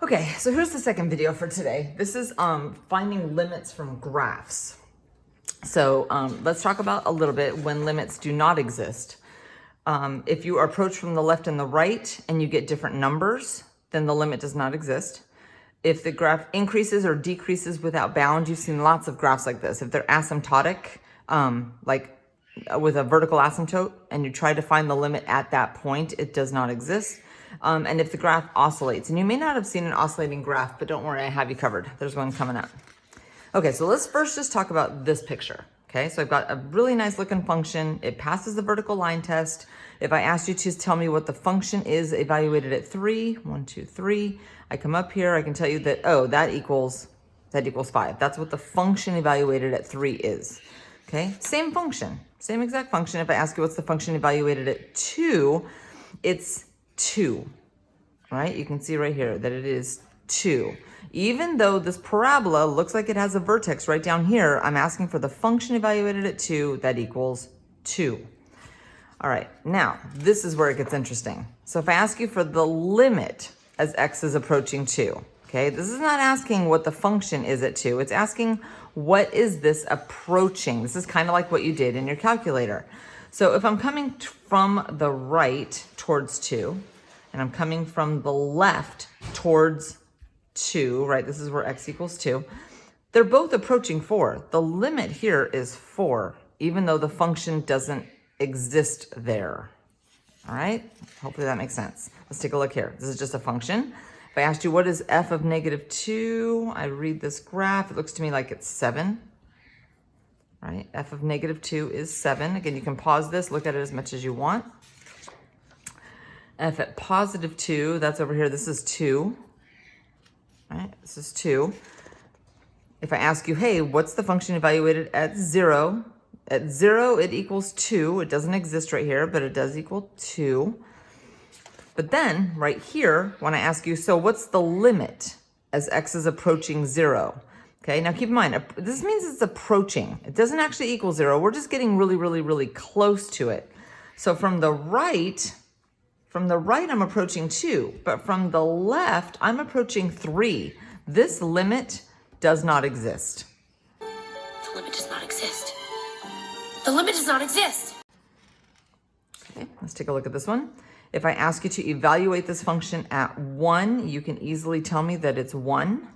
Okay, so here's the second video for today. This is finding limits from graphs. So let's talk about a little bit when limits do not exist. If you approach from the left and the right and you get different numbers, then the limit does not exist. If the graph increases or decreases without bound, you've seen lots of graphs like this. If they're asymptotic, like with a vertical asymptote, and you try to find the limit at that point, it does not exist. And if the graph oscillates, and you may not have seen an oscillating graph, but don't worry, I have you covered. There's one coming up. Okay, so let's first just talk about this picture. Okay, so I've got a really nice looking function. It passes the vertical line test. If I asked you to tell me what the function is evaluated at 3, 1, 2, 3, I come up here, I can tell you that, oh, that equals 5. That's what the function evaluated at 3 is. Okay, same function, same exact function. If I ask you what's the function evaluated at 2, it's 2, right? You can see right here that it is 2. Even though this parabola looks like it has a vertex right down here, I'm asking for the function evaluated at 2 that equals 2. All right, now this is where it gets interesting. So if I ask you for the limit as x is approaching 2, okay, this is not asking what the function is at 2. It's asking what is this approaching? This is kind of like what you did in your calculator. So if I'm coming from the right towards 2, and I'm coming from the left towards 2, right? This is where x equals 2. They're both approaching 4. The limit here is 4, even though the function doesn't exist there. All right? Hopefully that makes sense. Let's take a look here. This is just a function. If I asked you what is f of -2, I read this graph. It looks to me like it's 7. Right? F of -2 is 7. Again, you can pause this, look at it as much as you want. F at +2, that's over here. This is 2. Right? This is 2. If I ask you, hey, what's the function evaluated at 0? At 0, it equals 2. It doesn't exist right here, but it does equal 2. But then, right here, when I ask you, so what's the limit as x is approaching 0? Okay, now keep in mind, this means it's approaching. It doesn't actually equal 0. We're just getting really, really, really close to it. So from the right, I'm approaching 2, but from the left, I'm approaching 3. This limit does not exist. The limit does not exist. The limit does not exist. Okay, let's take a look at this one. If I ask you to evaluate this function at 1, you can easily tell me that it's 1.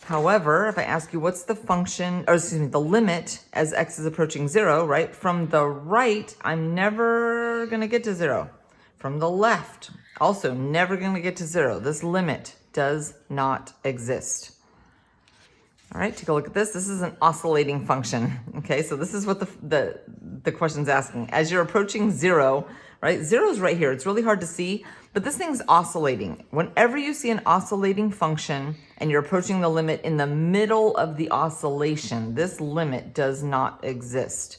However, if I ask you what's the function, or excuse me, the limit as x is approaching 0, right? From the right, I'm never gonna get to 0. From the left, also never gonna get to 0. This limit does not exist. All right, take a look at this. This is an oscillating function. Okay, so this is what the question's asking. As you're approaching 0, right? 0 is right here. It's really hard to see, but this thing's oscillating. Whenever you see an oscillating function and you're approaching the limit in the middle of the oscillation, this limit does not exist.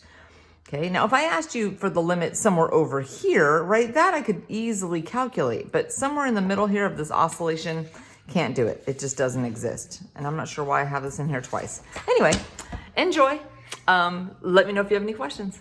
Okay, now if I asked you for the limit somewhere over here, right, that I could easily calculate, but somewhere in the middle here of this oscillation, can't do it. It just doesn't exist. And I'm not sure why I have this in here twice. Anyway, enjoy. Let me know if you have any questions.